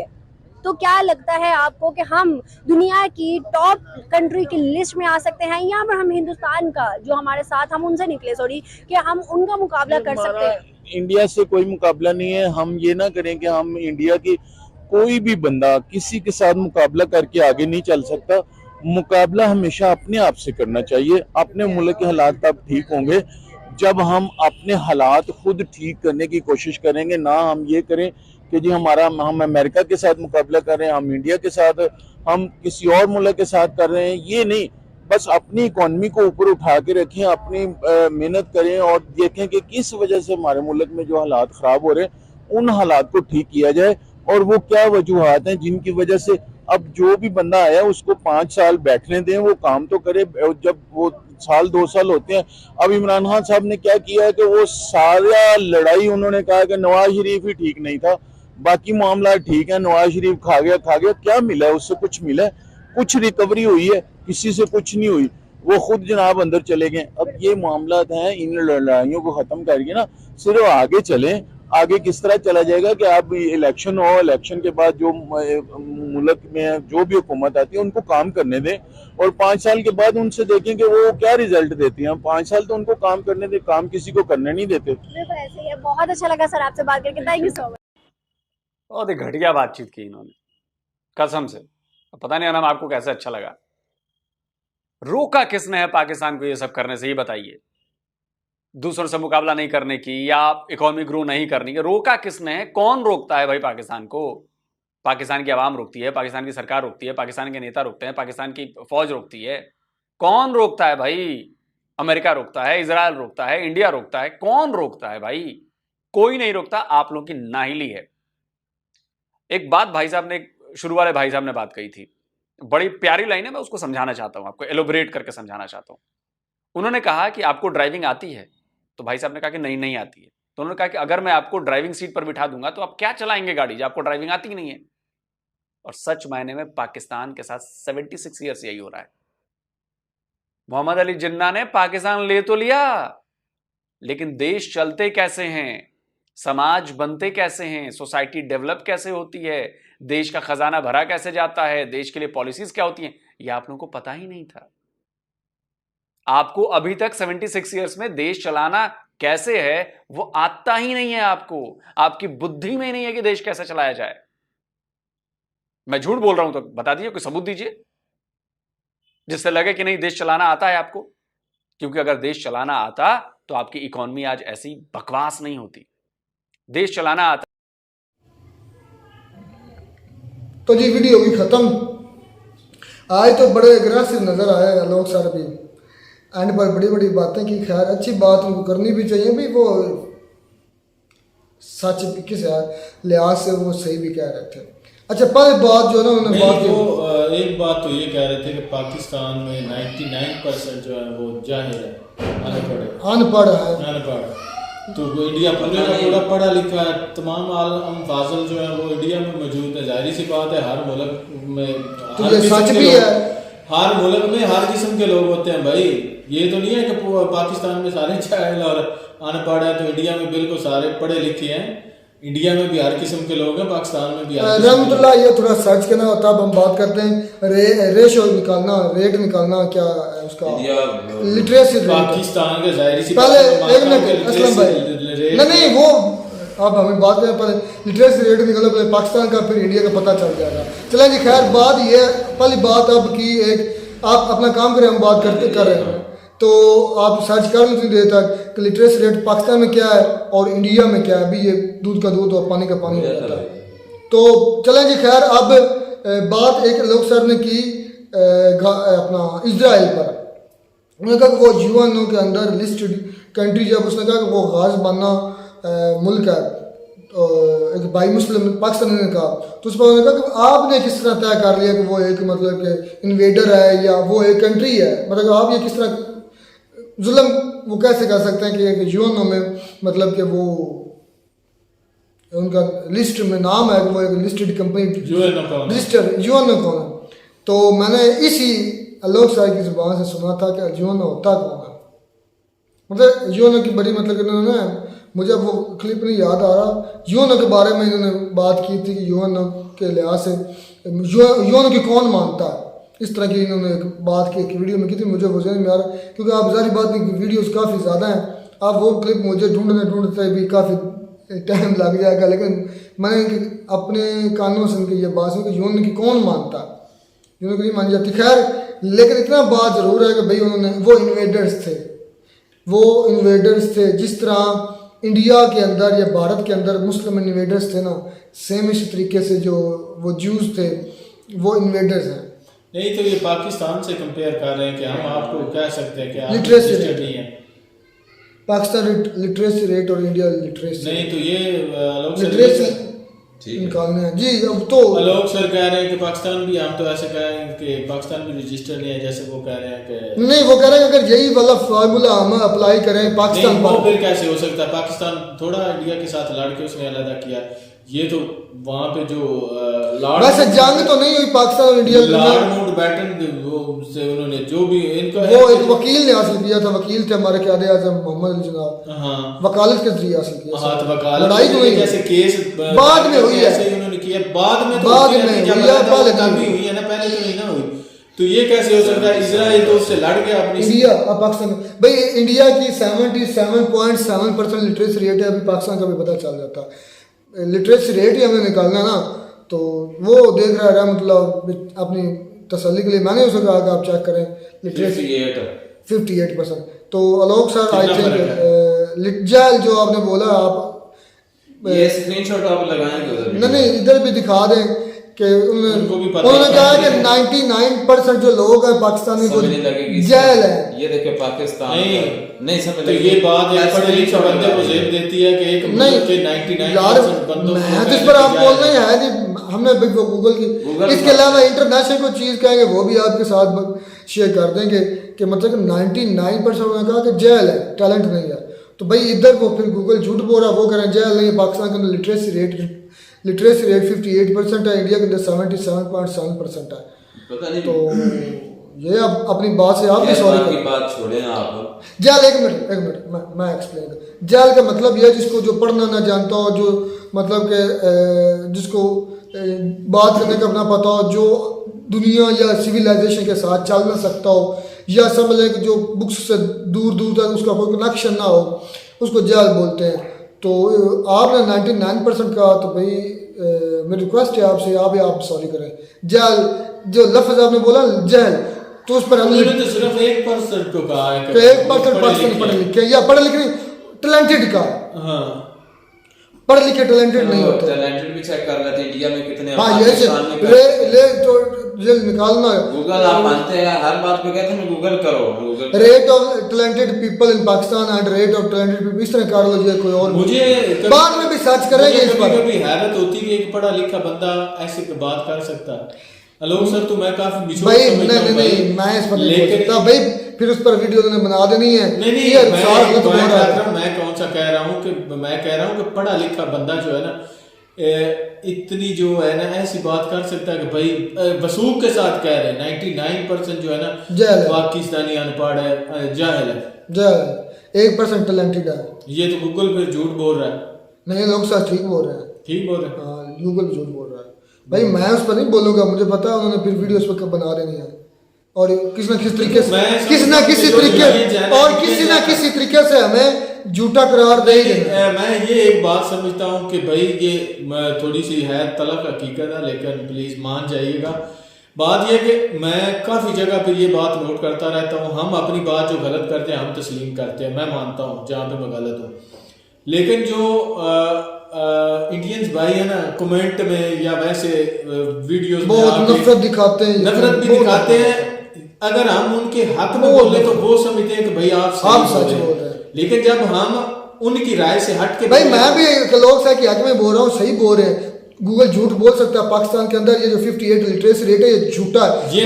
D: तो क्या लगता है आपको कि हम दुनिया की टॉप कंट्री की लिस्ट में आ सकते हैं, या फिर हम हिंदुस्तान का जो हमारे साथ, हम उनसे निकले, सॉरी, कि हम उनका मुकाबला कर सकते हैं?
I: इंडिया से कोई मुकाबला नहीं है। हम ये ना करें कि हम इंडिया की कोई भी बंदा किसी के साथ मुकाबला करके आगे नहीं चल सकता। मुकाबला हमेशा अपने आप से करना चाहिए। अपने मुल्क के हालात तब ठीक होंगे जब हम अपने हालात खुद ठीक करने की कोशिश करेंगे, ना हम ये करें कि जी हम अमेरिका के साथ मुकाबला कर रहे हैं, हम इंडिया के साथ, हम किसी और मुल्क के साथ कर रहे हैं, ये नहीं। बस अपनी इकॉनमी को ऊपर उठा के रखें, अपनी मेहनत करें और देखें कि किस वजह से हमारे मुल्क में जो हालात ख़राब हो रहे हैं उन हालात को ठीक किया जाए, और वो क्या वजूहात हैं जिनकी वजह से अब जो भी बंदा आया उसको 5 साल बैठने दें, वो काम तो करे। जब वो साल 2 साल होते हैं, अब इमरान खान साहब ने क्या किया है कि वो सारा लड़ाई उन्होंने कहा कि नवाज शरीफ ही ठीक नहीं था, बाकी मामला ठीक है, नवाज शरीफ खा गया। क्या मिला है उससे? कुछ मिला है? कुछ रिकवरी हुई है? किसी से कुछ नहीं हुई। वो खुद जनाब अंदर चले गए। अब ये मामला हैं, इन लड़ाइयों को खत्म करके ना सिर्फ आगे चलें। आगे किस तरह चला जाएगा कि अब इलेक्शन हो, इलेक्शन के बाद जो मुल्क में जो भी हुकूमत आती है उनको काम करने दें, और 5 साल के बाद उनसे देखें कि वो क्या रिजल्ट देती हैं। 5 साल तो उनको काम करने दें, काम किसी को करने नहीं देते।
D: बिल्कुल ऐसे ही है। बहुत अच्छा लगा सर आपसे बात करके, थैंक यू सो मच।
B: बहुत ही घटिया बातचीत की इन्होंने, कसम से। पता नहीं अनम आपको कैसे अच्छा लगा। रोका किसने है पाकिस्तान को ये सब करने से, ये बताइए। दूसरों से मुकाबला नहीं करने की या इकोनॉमी ग्रो नहीं करने की, रोका किसने है? कौन रोकता है भाई पाकिस्तान को? पाकिस्तान की आवाम रोकती है, पाकिस्तान की सरकार रोकती है, पाकिस्तान के नेता रोकते हैं, पाकिस्तान की फौज रोकती है। कौन रोकता है भाई? अमेरिका रोकता है, इजराइल रोकता है, इंडिया रोकता है। कौन रोकता है भाई? कोई नहीं रोकता। आप लोगों की नाहिली है। एक बात भाई साहब ने, शुरू वाले भाई साहब ने बात कही थी, बड़ी प्यारी लाइन है, मैं उसको समझाना चाहता हूं, आपको एलोबरेट करके समझाना चाहता हूं। उन्होंने कहा कि आपको ड्राइविंग आती है, तो भाई साहब ने कहा कि नहीं आती है। तो उन्होंने कहा कि अगर मैं आपको ड्राइविंग सीट पर बिठा दूंगा तो आप क्या चलाएंगे गाड़ी जब आपको ड्राइविंग आती ही नहीं है? और सच मायने में पाकिस्तान के साथ 76 ईयर्स यही हो रहा है। मोहम्मद अली जिन्ना ने पाकिस्तान ले तो लिया, लेकिन देश चलते कैसे हैं, समाज बनते कैसे हैं, सोसाइटी डेवलप कैसे होती है, देश का खजाना भरा कैसे जाता है, देश के लिए पॉलिसीज क्या होती हैं, यह आप लोगों को पता ही नहीं था। आपको अभी तक 76 ईयर्स में देश चलाना कैसे है वो आता ही नहीं है। आपकी बुद्धि में नहीं है कि देश कैसे चलाया जाए। मैं झूठ बोल रहा हूं तो बता दीजिए, कोई सबूत दीजिए जिससे लगे कि नहीं देश चलाना आता है आपको। क्योंकि अगर देश चलाना आता तो आपकी इकोनॉमी आज ऐसी बकवास नहीं होती। देश चलाना आता।
A: तो जी वीडियो होगी खत्म। आज तो बड़े अग्रेसिव नजर आए लोग सर भी, एंड पर बड़ी बड़ी बातें की। खैर अच्छी बात उनको करनी भी चाहिए भी, वो सच किस लिहाज से वो सही भी कह रहे थे। अच्छा पहले बात जो है ना उन्होंने बात की,
J: एक बात तो ये कह रहे थे कि पाकिस्तान में 99% जो है वो जाहिर है, अनपढ़ है। तो इंडिया पूरा पढ़ा लिखा है। तमाम आलम फाजल जो है वो इंडिया में मौजूद है। जाहिर सी बात है, हर मुल्क में
A: तो ये सच भी है,
J: हर मुल्क में हर किस्म के लोग होते हैं भाई। ये तो नहीं है कि पाकिस्तान में सारे जाहिल और अनपढ़ है, तो इंडिया में बिल्कुल सारे पढ़े लिखे हैं। इंडिया में भी हर किस्म के लोग हैं, पाकिस्तान में भी।
A: रहमतुल्लाह ये थोड़ा सर्च करना होता है। अब हम बात करते हैं रेशो निकालना, रेट निकालना, क्या उसका लिटरेसी रेट
J: पाकिस्तान के जाहिर सी
A: पहले एक मिनट असलम भाई नहीं वो अब हमें बात करें, पहले लिटरेसी रेट निकालो, पहले पाकिस्तान का फिर इंडिया का पता चल जाएगा। चलें जी खैर बात ये पहली बात अब की, एक आप अपना काम करें, हम बात कर रहे हैं तो आप सर्च कर लें देर तक कि लिटरेसी रेट पाकिस्तान में क्या है और इंडिया में क्या है। अभी ये दूध का दूध और पानी का पानी हो जाता है। तो चलें जी खैर अब बात एक लोग सर ने की अपना इजराइल पर। उन्होंने कहा कि वो यूएनओ के अंदर लिस्टेड कंट्री, जब उसने कहा कि वो गाज बनना मुल्क है, एक भाई मुस्लिम पाकिस्तान ने कहा, तो उस पर उन्होंने कहा कि आपने किस तरह तय कर लिया कि वो एक मतलब कि इन्वेडर है या वो एक कंट्री है, मतलब आप ये किस तरह जुल्म वो कैसे कर सकते हैं कि यूएनओ में मतलब कि वो उनका लिस्ट में नाम है कि वो एक लिस्टेड कंपनी लिस्टेड यूएनओ कौन है। तो मैंने इसी लोग साहब की जुबान से सुना था कि यूएनओ होता कौन है। मतलब यूएनओ की बड़ी मतलब इन्होंने, मुझे वो क्लिप नहीं याद आ रहा, यूएनओ के बारे में इन्होंने बात की थी कि यूएनओ के लिहाज से यूएनओ की कौन मानता है, इस तरह की इन्होंने एक बात की, एक वीडियो में की थी। मुझे वो जहन में आ रहा है क्योंकि आप जारी बात नहीं, वीडियोस काफ़ी ज़्यादा हैं, आप वो क्लिप मुझे ढूंढते भी काफ़ी टाइम लग जाएगा, लेकिन मैंने अपने कानों से ये बात सुनी कि यूएनओ की कौन मानता है, यूएनओ की नहीं मानी जाती। खैर लेकिन इतना बात ज़रूर है कि भाई उन्होंने वो इन्वेडर्स थे जिस तरह इंडिया के अंदर या भारत के अंदर मुस्लिम इन्वेडर्स थे ना, सेम इसी तरीके से जो वो ज्यूज़ थे वो इन्वेडर्स हैं।
J: नहीं तो ये पाकिस्तान से कंपेयर कर रहे हैं कि हम आपको कह सकते हैं कि आप
A: लिटरेसी
J: रजिस्टर्ड नहीं है।
A: पाकिस्तान लिटरेसी रेट और इंडिया लिटरेसी
J: नहीं तो ये लोग
A: लिटरेसी निकालने हैं जी। अब तो
J: लोग सर कह रहे हैं कि पाकिस्तान भी, हम तो ऐसे कह रहे हैं कि पाकिस्तान भी रजिस्टर नहीं है, जैसे वो कह रहे हैं कि
A: नहीं, वो कह रहे हैं अगर यही वाला फार्मूला हम अप्लाई करें पाकिस्तान
J: पर,
A: पर
J: फिर कैसे हो सकता है? पाकिस्तान थोड़ा इंडिया के साथ लड़ के उसने अलग किया, ये तो वहाँ पे जो
A: वैसे जंग तो नहीं हुई पाकिस्तान और इंडिया
J: लॉर्ड माउंटबेटन से उन्होंने जो भी इनका
A: वो एक वकील ने हासिल किया था, वकील थे हमारे क़ायद आज़म मोहम्मद अली जनाब,
J: हाँ
A: वकालत के जरिए हासिल किया।
J: हाँ तो वकालत
A: लड़ाई तो हुई
J: जैसे केस
A: बाद में हुई है,
J: ऐसे ही उन्होंने किया बाद में, तो
A: बाद में
J: तभी हुई है ना, पहले तो नहीं ना हुई। तो ये कैसे हो सकता है? इजराइल तो उससे लड़ गया अपनी
A: इंडिया अब पाकिस्तान भाई, इंडिया की 77.7% लिटरेसी रेट है, अभी पाकिस्तान का भी पता चल जाता। लिटरेसी रेट ही हमें निकालना ना, तो वो देख रहा है मतलब अपनी तसल्ली के लिए मैंने उसे कहा कि आप चेक करें लिटरेसी 58%। तो आलोक सर आई थिंक जैल जो आपने बोला, आप
K: ये स्क्रीनशॉट आप लगाएंगे
A: नहीं इधर भी दिखा दें कि उन्होंने कहा कि 99% जो लोग हैं पाकिस्तानी वो जैल है।
K: ये देखिए पाकिस्तान नहीं समझ
J: तो ये बात पढ़े लिखे बंदे को जेब देती है कि एक मुल्क के 99% बंदों
A: मैं तो इस पर आप बोल रहे हैं जी, हमने गूगल की इसके अलावा इंटरनेशनल कोई चीज़ कहेंगे वो भी आपके साथ शेयर कर देंगे कि मतलब 99% उन्होंने कहा कि जैल है, टैलेंट नहीं है। तो भाई इधर वो फिर गूगल झूठ बोल रहा, वो करें जैल नहीं है। पाकिस्तान के अंदर लिटरेसी रेट 58% है, इंडिया के अंदर 77.7% है।
K: पता नहीं
A: तो ये अब अपनी बात से आप भी सॉरी
K: की बात छोड़े आप।
A: जैल एक मिनट मैं एक्सप्लेन कर। जैल का मतलब यह जिसको जो पढ़ना ना जानता हो, जो मतलब के जिसको बात करने का अपना पता हो, जो दुनिया या सिविलाइजेशन के साथ चल ना सकता हो, या समझ लें कि जो बुक्स से दूर दूर तक उसका कोई कनेक्शन ना हो, उसको जैल बोलते हैं। तो आपने 99% कहा, तो भाई मेरी रिक्वेस्ट है आपसे, आप सॉरी करें। जैल जो लफ्ज़ आपने बोला जैल, तो उस पर हमने
J: तो सिर्फ 1% को कहा है
A: कि 1% पढ़े लिखे या पढ़े लिखे टैलेंटेड का,
J: हाँ
A: पढ़े लिखे टैलेंटेड नहीं होते।
K: टैलेंटेड भी चेक कर लेते हैं इंडिया में कितने।
A: हाँ ये तो ये निकालना है।
K: गूगल आप मानते हैं हर बात पे कहते हैं गूगल करो,
A: rate of talented people in Pakistan and rate of talented people, इस तरह कर लो। कोई और
J: मुझे
A: बाद में भी सर्च करेंगे इस पर।
J: कभी हैरत होती है कि एक पढ़ा लिखा बंदा ऐसे बात कर सकता है। हेलो सर, तो मैं काफी
A: भाई नहीं मैं इस पर नहीं बोल सकता भाई, फिर उस पर वीडियो उन्होंने बना देनी है।
J: मैं कौन सा कह रहा हूँ कि मैं कह रहा हूँ कि पढ़ा लिखा बंदा जो है ना, इतनी जो है ना ऐसी बात कर सकता है कि भाई वसूख के साथ कह रहे हैं 99% जो है ना पाकिस्तानी अनपढ़ है, जाहिल है,
A: 1% टैलेंटेड है।
J: ये तो गूगल फिर झूठ बोल रहा है।
A: नहीं, लोग सच ठीक बोल रहे हैं,
J: ठीक बोल रहे हैं।
A: हाँ, गूगल झूठ बोल रहा है भाई। मैं उस पर नहीं बोलूंगा, मुझे पता है उन्होंने फिर वीडियो उस पर बना देनी है, और किसी ना किसी तरीके से किसी ना किसी तरीके से हमें झूठा करार देंगे।
J: मैं ये एक बात समझता हूँ कि भाई ये थोड़ी सी है तलख हकीकत है, लेकिन प्लीज मान जाइएगा। बात यह कि मैं काफ़ी जगह पे ये बात नोट करता रहता हूँ, हम अपनी बात जो गलत करते हैं हम तस्लीम करते हैं, मैं मानता हूँ जहाँ पे मैं गलत हूँ, लेकिन जो इंडियंस भाई है ना कमेंट में या वैसे वीडियोस में
A: नफरत दिखाते हैं,
J: नफरत भी दिखाते हैं। अगर हम उनके हक में बोले तो वो समझते हैं कि भाई आप सच बोल रहे हैं, लेकिन जब हम उनकी राय से हट के
A: भाई मैं भी लोग के हक में बोल रहा हूँ, सही बोल रहे हैं। गूगल झूठ बोल सकता है, पाकिस्तान के अंदर ये जो 58 लिटरेसी रेट है ये झूठा है।
J: ये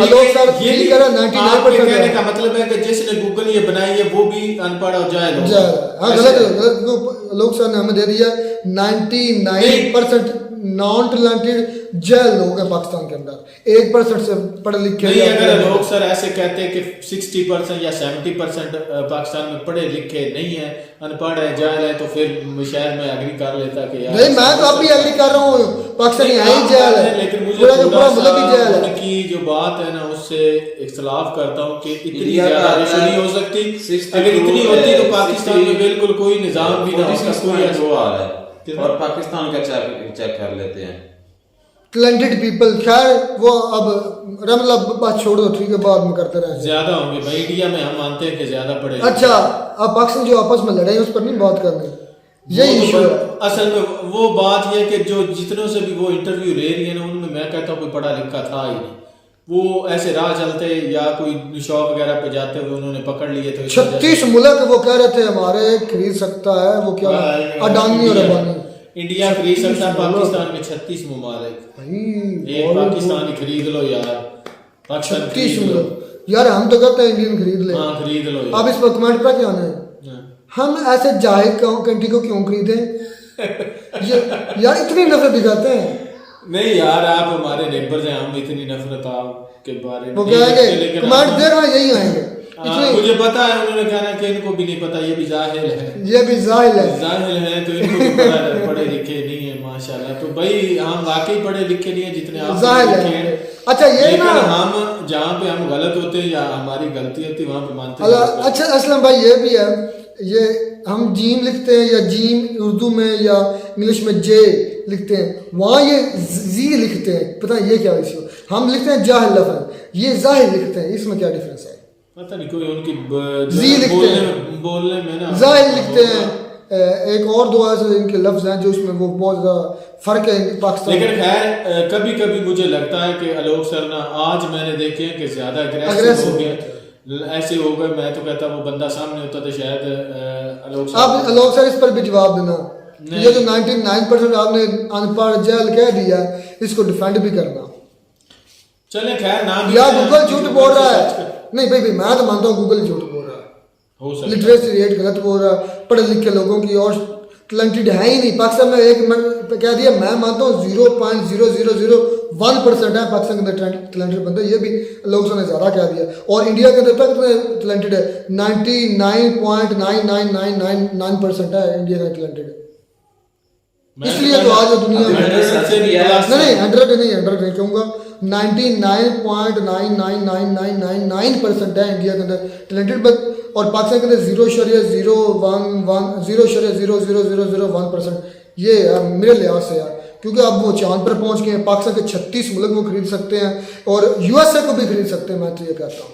J: कहने का मतलब है कि जिसने गूगल ये बनाई है वो भी अनपढ़ और जाहिल हो।
A: हाँ गलत लोग सर ने हमें दे दिया 99% नॉन टैलेंटेड जाहिल लोग हैं पाकिस्तान के अंदर, 1% से पढ़े लिखे
J: नहीं। अगर लोग सर ऐसे कहते हैं कि 60% या 70% पाकिस्तान में पढ़े लिखे नहीं है, अनपढ़ है, जाहिल है, तो फिर शायद मैं एग्री कर लेता कि यार
A: नहीं, मैं तो अब भी एग्री कर रहा हूँ, पाकिस्तानी है ही जाहिल है,
J: लेकिन मुझे
A: पूरा मतलब ही जाहिल है।
J: उनकी जो बात है ना उससे इख्तिलाफ करता हूँ कि इतनी ज्यादा रेशो नहीं हो सकती। अगर इतनी होती तो पाकिस्तान में बिल्कुल कोई निजाम भी ना होता।
K: और पाकिस्तान का चेक कर लेते हैं
A: टैलेंटेड पीपल। खैर वो अब रमला बात छोड़ दो, ठीक है, बाद में करते रहे।
J: ज्यादा होंगे भाई, इंडिया में हम मानते हैं कि ज्यादा पढ़े।
A: अच्छा, अब पाकिस्तान जो आपस में लड़े उस पर नहीं बात करनी, यही इशू है।
J: असल में वो बात ये कि जो जितनों से भी वो इंटरव्यू ले रही है ना, उनमें मैं कहता हूँ कोई पढ़ा लिखा था ही नहीं। वो ऐसे राह चलते या कोई शॉप वगैरह पे जाते हुए उन्होंने पकड़ लिए। तो
A: 36 मुल्क वो कह रहे थे हमारे खरीद सकता है, वो क्या अडानी और अबानी
J: इंडिया खरीद सकता है। पाकिस्तान में 36 ममालिक, एक पाकिस्तान ही खरीद लो यार।
A: 36 मुल्क यार, हम तो कहते हैं इंडियन खरीद ले।
J: हाँ खरीद लो।
A: अब इस पर कमेंट पर क्या आना है, हम ऐसे जाहिल कंट्री को क्यों खरीदें? यार इतनी नफरत दिखाते हैं।
J: नहीं यार, आप हमारे नेबर हैं, हम इतनी नफरत आपके बारे में
A: वो कहेंगे, कमेंट देख रहे यही आएंगे।
J: मुझे पता है, उन्होंने कहना कि इनको भी नहीं पता, ये भी जाहिल है,
A: ये भी जाहिल है,
J: जाहिल है, तो इनको भी पढ़े लिखे नहीं है माशाल्लाह। तो भाई हम वाकई पढ़े लिखे नहीं है जितने आप
A: जाहिल है। अच्छा ये ना,
J: हम जहाँ पे हम गलत होते हैं या हमारी गलती होती है वहाँ पे मानते हैं।
A: अच्छा असलम भाई ये भी है, ये हम जीम लिखते हैं या जीम उर्दू में या इंग्लिश में जे लिखते हैं, वहाँ ये जी लिखते हैं। पता है ये क्या इशू? हम लिखते हैं जाहिल लफ्ज़, ये जाहिल लिखते हैं, इसमें क्या डिफरेंस है?
J: पता नहीं, कोई उनकी
A: जी लिखते हैं,
J: बोलने में ना
A: जाहिल लिखते हैं। एक और दो ऐसे इनके लफ्ज़ हैं जो उसमें वो बहुत ज़्यादा फ़र्क है पाकिस्तान।
J: लेकिन खैर कभी कभी मुझे लगता है कि आलोक सर ना, आज मैंने देखे हैं कि ज़्यादा अग्रेसिव हो गए, ऐसे हो गए। मैं तो कहता वो बंदा सामने होता तो शायद आलोक सर।
A: अब आलोक सर इस पर भी जवाब देना, ये जो 99% आपने अनपढ़ जहल कह दिया, इसको डिफेंड भी करना।
J: चले खैर ना भी,
A: या गूगल झूठ बोल रहा है। नहीं भाई मैं तो मानता हूँ गूगल झूठ बोल रहा है, लिटरेसी रेट गलत बोल रहा है, पढ़े लिखे लोगों की और टैलेंटेड है ही नहीं पाकिस्तान में। एक कह दिया, मैं मानता हूँ 0.0001% है पाकिस्तान के अंदर टैलेंटेड बंदे, ये भी लोगों ने ज़्यादा कह दिया। और इंडिया के अंदर कितने टैलेंटेड है? 99.99999% है इंडिया का टैलेंटेड। इसलिए तो आज दुनिया में नहीं 100 नहीं कहूँगा, 99.9999999% है इंडिया के अंदर टैलेंटेड बट, और पाकिस्तान के अंदर 0.0000001%। ये है मेरे लिहाज से यार, क्योंकि अब वो चांद पर पहुंच गए हैं। पाकिस्तान के 36 मुल्क वो खरीद सकते हैं और यूएसए को भी खरीद सकते हैं। मैं तो ये कहता हूँ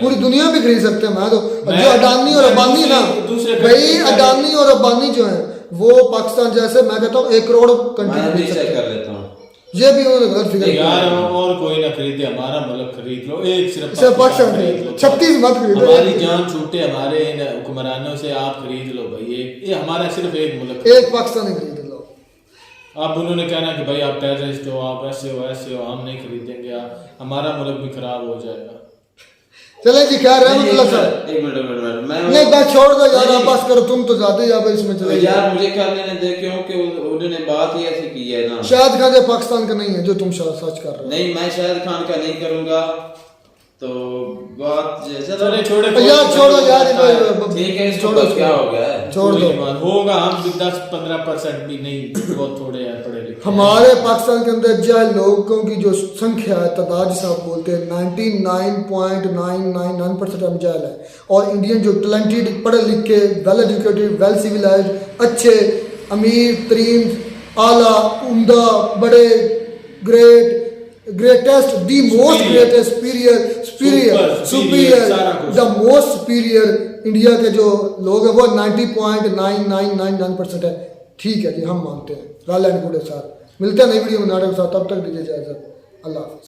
A: पूरी दुनिया भी खरीद सकते हैं। मैं तो जो अडानी और अबानी ना भाई, अडानी और अबानी जो है वो पाकिस्तान जैसे, मैं कहता हूँ 1 करोड़ कंट्री खरीद सकते हैं। ये भी उन्होंने गलत फिगर
J: यार, और कोई ना खरीदे, हमारा मुल्क खरीद लो, एक सिर्फ
A: पाकिस्तान खरीद लो, 36 मत खरीदो।
J: हमारी जान छूटे हमारे हुक्मरानों से, आप खरीद लो भाई, ये हमारा सिर्फ एक मुल्क,
A: एक पाकिस्तान खरीद लो।
J: अब उन्होंने कहना कि भाई आप टेररिस्ट हो, आप ऐसे हो ऐसे हो, हम नहीं खरीदेंगे, हमारा मुल्क भी खराब हो जाएगा।
A: चले जी खैर रहमतुल्लाह सर,
K: एक मिनट
A: नहीं बात छोड़ दो यार, आप बस करो, तुम तो ज्यादा ही आप इसमें चले
K: यार। मुझे करने ने दे, क्योंकि उन्होंने बात ही ऐसी की है ना।
A: शाहिद खान पाकिस्तान का नहीं है जो तुम सच कर रहे हो।
K: नहीं, मैं शाहिद खान का नहीं करूंगा, तो बात
J: चलो छोड़ो
A: यार, छोड़ो यार,
K: ठीक है, छोड़ो, क्या हो गया है,
A: छोड़ दो।
J: होगा, हम 10-15% भी नहीं, बहुत थोड़े यार पढ़े लिखे।
A: हमारे पाकिस्तान के अंदर जाहिल लोगों की जो संख्या है, तादाद जिसे आप बोलते हैं, 99.999% हम जाहिल है। और इंडियन जो टैलेंटेड, पढ़े लिखे, वेल एजुकेटेड, वेल सिविलाइज्ड, अच्छे, अमीर तरीन, आला, उम्दा, बड़े, greatest, the most greatest, superior, the most superior India के जो लोग हैं वो 90.9999% है। ठीक है जी, हम मानते हैं। वेल एंड गुड है सर। मिलते हैं नई वीडियो में नाटक के साथ, तब तक दीजिए इजाज़त। अल्लाह हाफ़िज़।